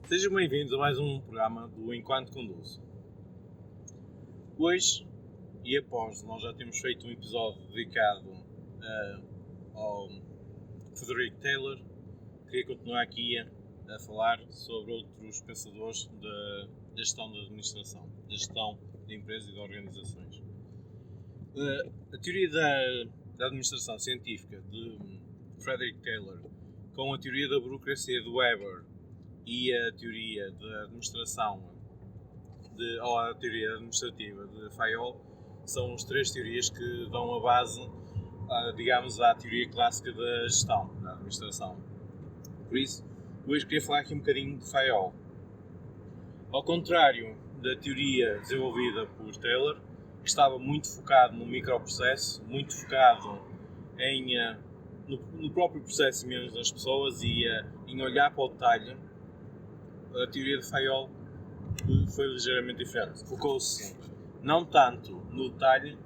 Sejam bem-vindos a mais um programa do Enquanto Conduzo. Hoje, e após nós já temos feito um episódio dedicado ao Frederick Taylor, queria continuar aqui a falar sobre outros pensadores da gestão da administração, da gestão de empresas e de organizações. A teoria da administração científica de Frederick Taylor com a teoria da burocracia de Weber e a teoria da administração ou a teoria administrativa de Fayol são as três teorias que dão a base, digamos, à teoria clássica da gestão, da administração. Por isso, hoje queria falar aqui um bocadinho de Fayol. Ao contrário da teoria desenvolvida por Taylor, que estava muito focado no microprocesso, muito focado no próprio processo e menos nas pessoas e em olhar para o detalhe, a teoria de Fayol foi ligeiramente diferente. Focou-se não tanto no detalhe,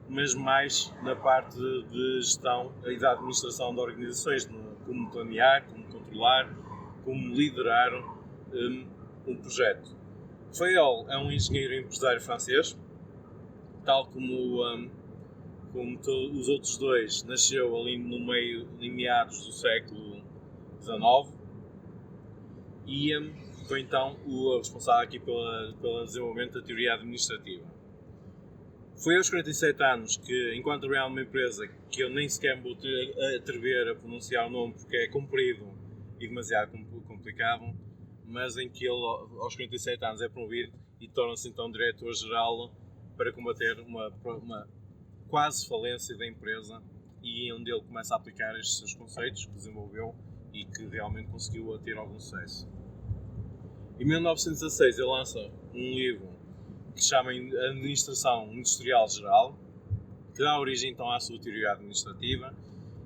mas mais na parte de gestão e da administração de organizações, como planear, como controlar, como liderar um projeto. Fayol é um engenheiro e empresário francês, tal como os outros dois, nasceu ali no meio, em meados do século XIX e foi então o responsável aqui pelo desenvolvimento da teoria administrativa. Foi aos 47 anos que, enquanto trabalhava numa empresa que eu nem sequer me vou atrever a pronunciar o nome porque é comprido e demasiado complicado, mas em que ele aos 47 anos é promovido e torna-se então diretor-geral para combater uma quase falência da empresa e onde ele começa a aplicar estes seus conceitos que desenvolveu e que realmente conseguiu ter algum sucesso. Em 1916 ele lança um livro que se chama Administração Industrial Geral, que dá origem então à sua teoria administrativa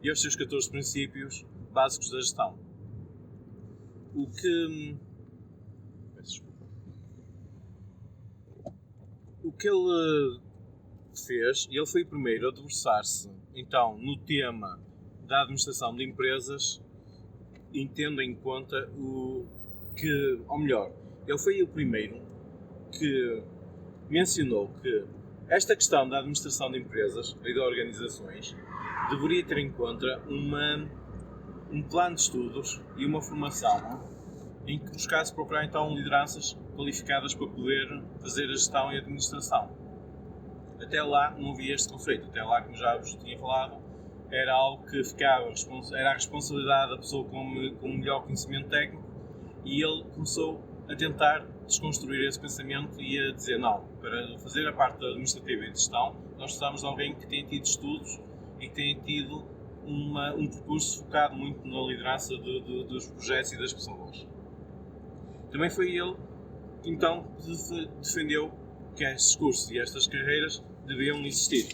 e aos seus 14 princípios básicos da gestão. O que ele fez, ele foi o primeiro a debruçar-se então no tema da administração de empresas, tendo em conta ele foi o primeiro que mencionou que esta questão da administração de empresas e de organizações deveria ter em conta um plano de estudos e uma formação em que buscasse procurar então lideranças qualificadas para poder fazer a gestão e a administração. Até lá não havia este conceito, até lá, como já vos tinha falado, era algo que era a responsabilidade da pessoa com melhor conhecimento técnico e ele começou a tentar desconstruir esse pensamento e a dizer não, para fazer a parte administrativa e de gestão nós precisamos de alguém que tenha tido estudos e que tenha tido um percurso focado muito na liderança dos projetos e das pessoas. Também foi ele então que defendeu que estes cursos e estas carreiras deviam existir.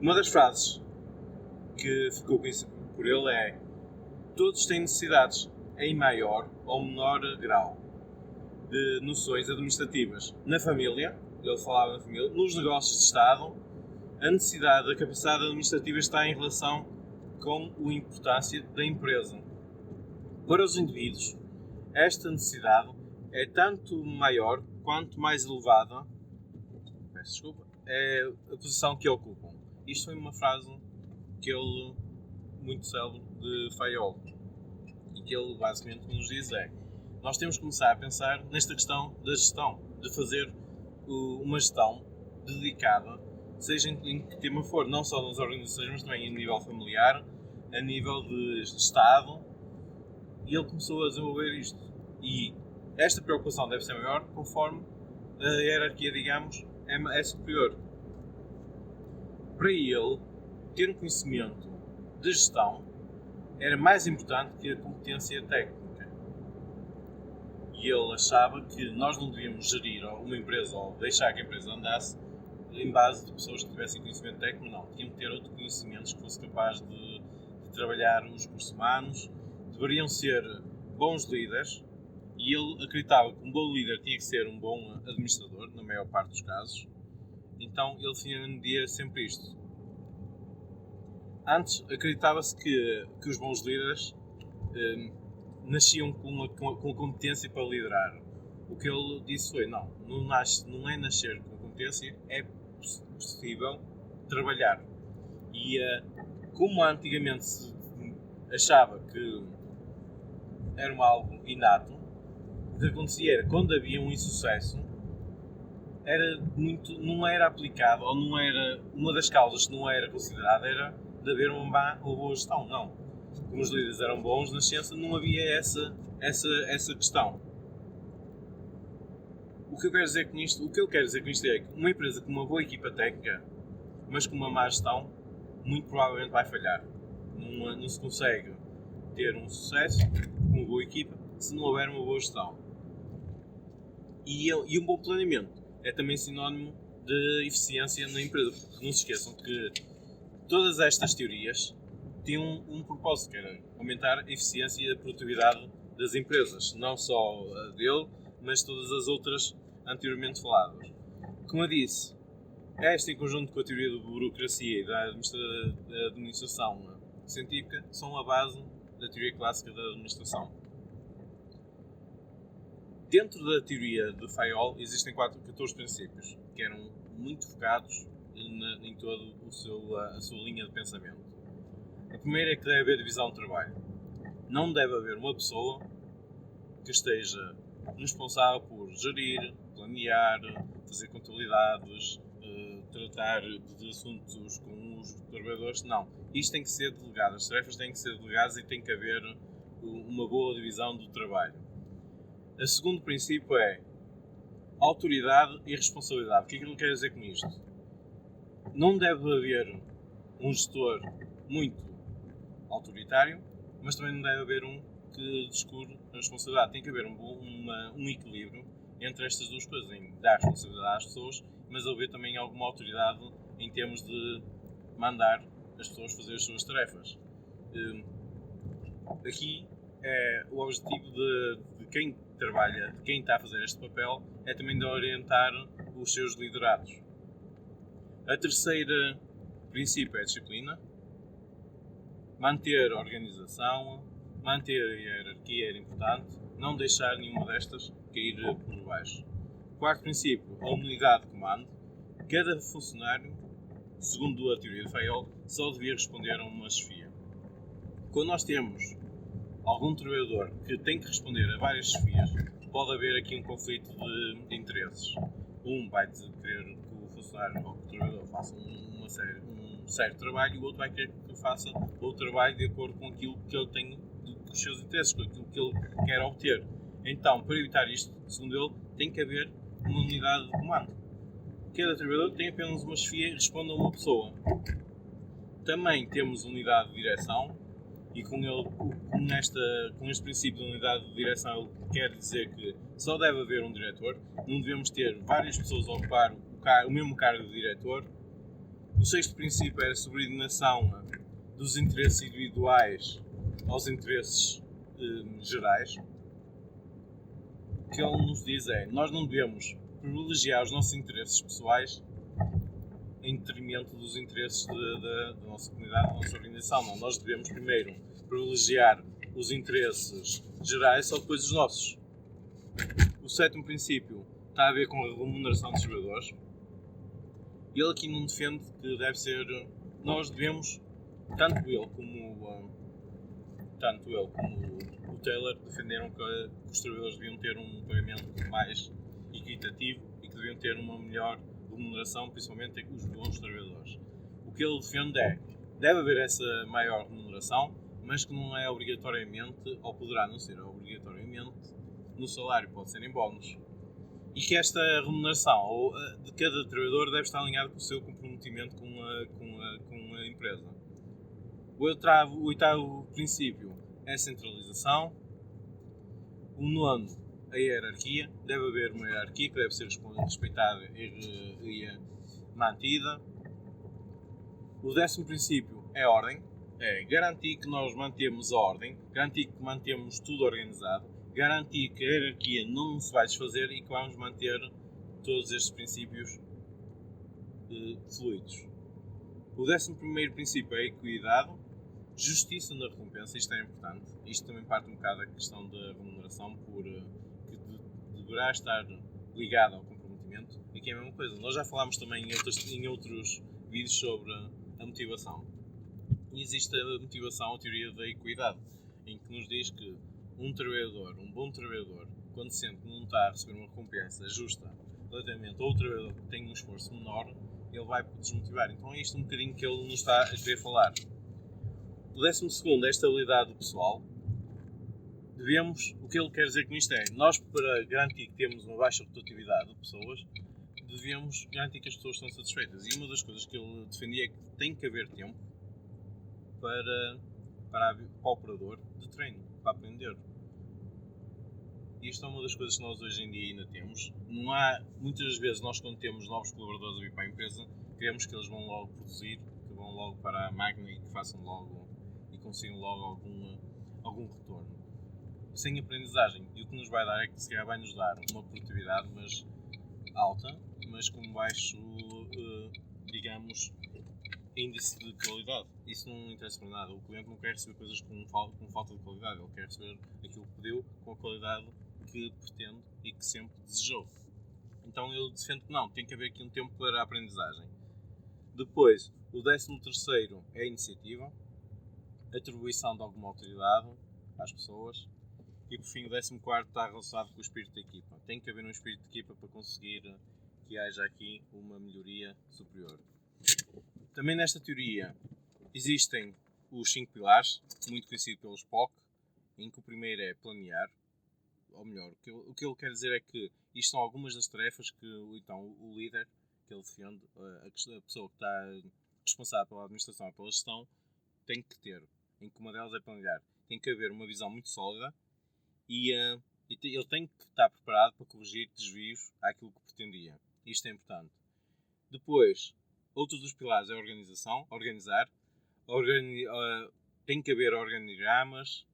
Uma das frases que ficou conhecida por ele é: todos têm necessidades em maior ou menor grau de noções administrativas na família, ele falava na família, nos negócios de Estado, a necessidade da capacidade administrativa está em relação com a importância da empresa. Para os indivíduos, esta necessidade é tanto maior quanto mais elevada é a posição que ocupam. Isto foi uma frase que ele, muito célebre, de Fayol, e que ele basicamente nos diz nós temos que começar a pensar nesta questão da gestão, de fazer uma gestão dedicada, seja em que tema for, não só nas organizações, mas também a nível familiar, a nível de Estado, e ele começou a desenvolver isto. E esta preocupação deve ser maior conforme a hierarquia, digamos, é superior. Para ele, ter um conhecimento de gestão era mais importante que a competência técnica. E ele achava que nós não devíamos gerir uma empresa ou deixar que a empresa andasse em base de pessoas que tivessem conhecimento técnico, não. Tinham que ter outros conhecimentos que fosse capaz de trabalhar os recursos humanos, deveriam ser bons líderes E ele acreditava que um bom líder tinha que ser um bom administrador, na maior parte dos casos. Então ele defendia sempre isto. Antes acreditava-se que os bons líderes nasciam com a competência para liderar. O que ele disse foi, não é nascer com competência, é possível trabalhar. E como antigamente se achava que era algo inato, o que acontecia era, quando havia um insucesso, não era aplicado, ou não era, uma das causas que não era considerada era de haver uma má ou boa gestão. Não. Como os líderes eram bons na ciência, não havia essa questão. O que eu quero dizer com isto é que uma empresa com uma boa equipa técnica, mas com uma má gestão, muito provavelmente vai falhar. Não se consegue ter um sucesso com uma boa equipa se não houver uma boa gestão. E um bom planeamento é também sinónimo de eficiência na empresa, porque não se esqueçam que todas estas teorias têm um propósito, que era aumentar a eficiência e a produtividade das empresas, não só a dele, mas todas as outras anteriormente faladas. Como eu disse, esta, em conjunto com a teoria da burocracia e da administração científica, são a base da teoria clássica da administração. Dentro da teoria de Fayol existem 14 princípios, que eram muito focados em toda a sua linha de pensamento. O primeiro é que deve haver divisão de trabalho. Não deve haver uma pessoa que esteja responsável por gerir, planear, fazer contabilidades, tratar de assuntos com os trabalhadores. Não. Isto tem que ser delegado. As tarefas têm que ser delegadas e tem que haver uma boa divisão do trabalho. O segundo princípio é autoridade e responsabilidade. O que é que ele quer dizer com isto? Não deve haver um gestor muito autoritário, mas também não deve haver um que descure a responsabilidade. Tem que haver um equilíbrio entre estas duas coisas, em dar responsabilidade às pessoas, mas haver também alguma autoridade em termos de mandar as pessoas fazer as suas tarefas. Aqui o objetivo de quem trabalha, de quem está a fazer este papel, é também de orientar os seus liderados. A terceira princípio é a disciplina. Manter a organização, manter a hierarquia era importante, não deixar nenhuma destas cair por baixo. Quarto princípio, a unidade de comando. Cada funcionário, segundo a teoria de Fayol, só devia responder a uma chefia. Quando nós temos algum trabalhador que tem que responder a várias chefias, pode haver aqui um conflito de interesses. Um vai querer que o funcionário ou que o trabalhador faça um certo trabalho e o outro vai querer que faça outro trabalho de acordo com aquilo que ele tem, com os seus interesses, com aquilo que ele quer obter. Então, para evitar isto, segundo ele, tem que haver uma unidade de comando. Cada trabalhador tem apenas uma chefia e responde a uma pessoa. Também temos unidade de direção, e com este princípio de unidade de direção ele quer dizer que só deve haver um diretor, não devemos ter várias pessoas a ocupar o mesmo cargo de diretor. O sexto princípio é a subordinação dos interesses individuais aos interesses gerais. O que ele nos diz é, nós não devemos privilegiar os nossos interesses pessoais em detrimento dos interesses da nossa comunidade, da nossa organização. Não, nós devemos primeiro privilegiar os interesses gerais, só depois os nossos. O sétimo princípio está a ver com a remuneração dos trabalhadores. Ele aqui não defende que deve ser... Nós devemos, tanto ele como o Taylor, defenderam que os trabalhadores deviam ter um pagamento mais equitativo e que deviam ter uma melhor remuneração, principalmente os bons trabalhadores. O que ele defende é que deve haver essa maior remuneração, mas que não é obrigatoriamente, ou poderá não ser obrigatoriamente, no salário, pode ser em bónus. E que esta remuneração de cada trabalhador deve estar alinhada com o seu comprometimento com a empresa. O oitavo princípio é a centralização. O nono, a hierarquia. Deve haver uma hierarquia que deve ser respeitada e mantida. O décimo princípio é a ordem. É garantir que nós mantemos a ordem, garantir que mantemos tudo organizado, garantir que a hierarquia não se vai desfazer e que vamos manter todos estes princípios fluidos. O 11º princípio é a equidade, justiça na recompensa. Isto é importante. Isto também parte um bocado da questão da remuneração, que deverá estar ligada ao comprometimento, e que é a mesma coisa. Nós já falámos também em outros vídeos sobre a motivação. E existe a motivação, a teoria da equidade, em que nos diz que um bom trabalhador, quando sente que não está a receber uma recompensa justa relativamente a outro trabalhador que tem um esforço menor, ele vai desmotivar. Então é isto um bocadinho que ele nos está a querer falar. O 12º é a estabilidade pessoal. O que ele quer dizer com isto é, nós, para garantir que temos uma baixa rotatividade de pessoas, devemos garantir que as pessoas estão satisfeitas. E uma das coisas que ele defendia é que tem que haver tempo para o operador de treino, para aprender. E isto é uma das coisas que nós hoje em dia ainda temos. Muitas vezes nós, quando temos novos colaboradores a vir para a empresa, queremos que eles vão logo produzir, que vão logo para a máquina e que façam logo e consigam logo algum retorno. Sem aprendizagem. E o que nos vai dar é que se calhar vai nos dar uma produtividade alta, mas com baixo, digamos, índice de qualidade. Isso não interessa para nada. O cliente não quer receber coisas com falta de qualidade. Ele quer receber aquilo que pediu com a qualidade que pretende e que sempre desejou. Então ele defende que não, tem que haver aqui um tempo para a aprendizagem. Depois, o 13º é a iniciativa, atribuição de alguma autoridade às pessoas. E por fim, o 14º está relacionado com o espírito de equipa. Tem que haver um espírito de equipa para conseguir que haja aqui uma melhoria superior. Também nesta teoria existem os 5 pilares, muito conhecido pelos POC, em que o primeiro é planear, ou melhor, o que ele quer dizer é que isto são algumas das tarefas que então, o líder, que ele defende, a pessoa que está responsável pela administração e pela gestão, tem que ter, em que uma delas é planear. Tem que haver uma visão muito sólida e ele tem que estar preparado para corrigir desvios àquilo que pretendia. Isto é importante. Depois, outro dos pilares é a organização, organizar. Tem que haver organigramas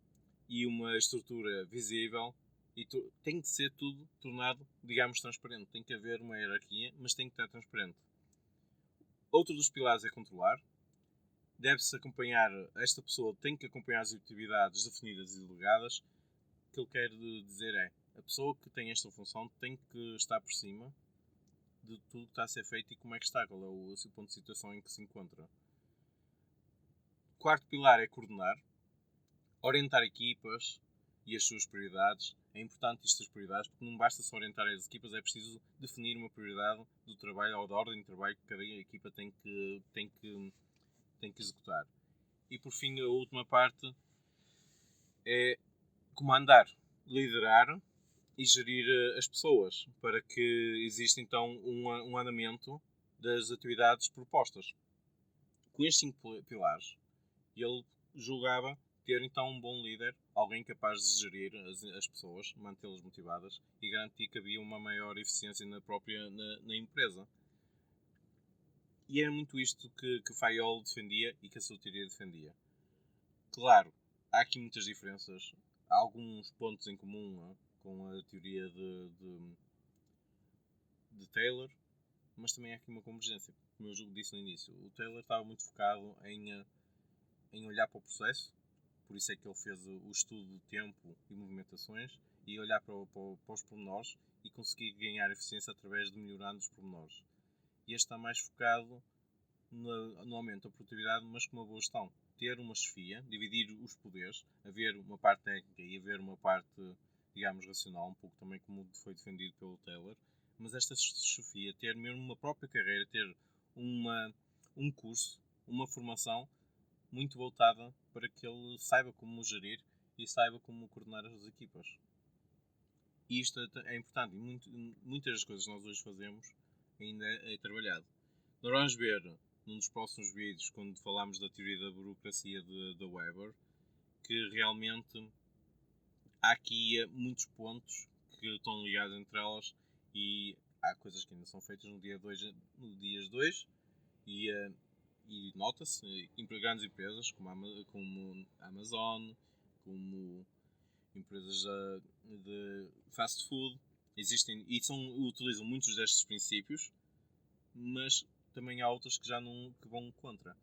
e uma estrutura visível e tem que ser tudo tornado, digamos, transparente. Tem que haver uma hierarquia, mas tem que estar transparente. Outro dos pilares é controlar. Deve-se acompanhar, esta pessoa tem que acompanhar as atividades definidas e delegadas. O que ele quer dizer é, a pessoa que tem esta função tem que estar por cima de tudo que está a ser feito e como é que está, qual é o ponto de situação em que se encontra. O quarto pilar é coordenar, orientar equipas e as suas prioridades. É importante isto das prioridades, porque não basta só orientar as equipas, é preciso definir uma prioridade do trabalho ou da ordem de trabalho que cada equipa tem que executar. E por fim, a última parte é comandar, liderar e gerir as pessoas, para que exista então um andamento das atividades propostas. Com estes 5 pilares, ele julgava ter então um bom líder, alguém capaz de gerir as pessoas, mantê-las motivadas e garantir que havia uma maior eficiência na empresa. E era muito isto que Fayol defendia e que a sua teoria defendia. Claro, há aqui muitas diferenças, há alguns pontos em comum com a teoria de Taylor, mas também há aqui uma convergência. Como eu disse no início, o Taylor estava muito focado em olhar para o processo, por isso é que ele fez o estudo do tempo e movimentações, e olhar para os pormenores e conseguir ganhar eficiência através de melhorando os pormenores. E este está mais focado no aumento da produtividade, mas com uma boa gestão. Ter uma chefia, dividir os poderes, haver uma parte técnica e haver uma parte, digamos, racional, um pouco também como foi defendido pelo Taylor, mas esta chefia, ter mesmo uma própria carreira, ter um curso, uma formação muito voltada para que ele saiba como gerir e saiba como coordenar as equipas. E isto é importante, e muitas das coisas que nós hoje fazemos ainda é trabalhado. Nós vamos ver num dos próximos vídeos, quando falamos da teoria da burocracia de Weber, que realmente há aqui muitos pontos que estão ligados entre elas e há coisas que ainda são feitas no dia 2 e nota-se em grandes empresas como a Amazon, como empresas de fast food, existem e utilizam muitos destes princípios, mas também há outras que já não que vão contra.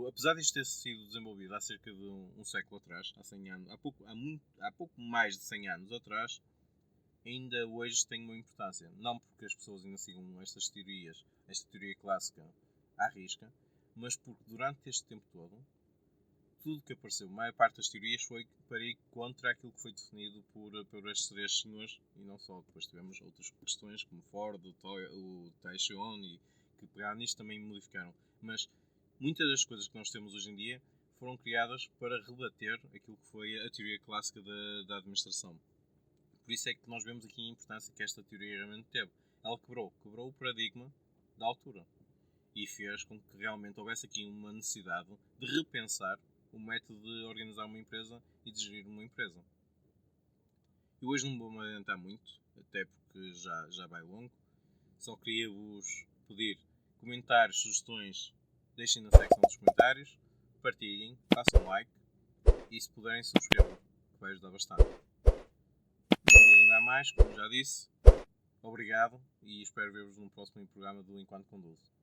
Apesar disto ter sido desenvolvido há cerca de um século atrás, há 100 anos, há pouco mais de 100 anos atrás, ainda hoje tem uma importância. Não porque as pessoas ainda sigam estas teorias, esta teoria clássica à risca, mas porque durante este tempo todo, tudo que apareceu, a maior parte das teorias foi para ir contra aquilo que foi definido por estes três senhores, e não só. Depois tivemos outras questões como Ford, o Taishan, e que pegaram nisto também modificaram. Mas muitas das coisas que nós temos hoje em dia foram criadas para rebater aquilo que foi a teoria clássica da administração. Por isso é que nós vemos aqui a importância que esta teoria realmente teve. Ela quebrou o paradigma da altura e fez com que realmente houvesse aqui uma necessidade de repensar o método de organizar uma empresa e de gerir uma empresa. E hoje não vou-me adiantar muito, até porque já vai longo. Só queria vos pedir comentários, sugestões, deixem na secção dos comentários, partilhem, façam like e se puderem subscrevam, que vai ajudar bastante. Não vou alongar mais, como já disse. Obrigado e espero ver-vos no próximo programa do Enquanto Conduzo.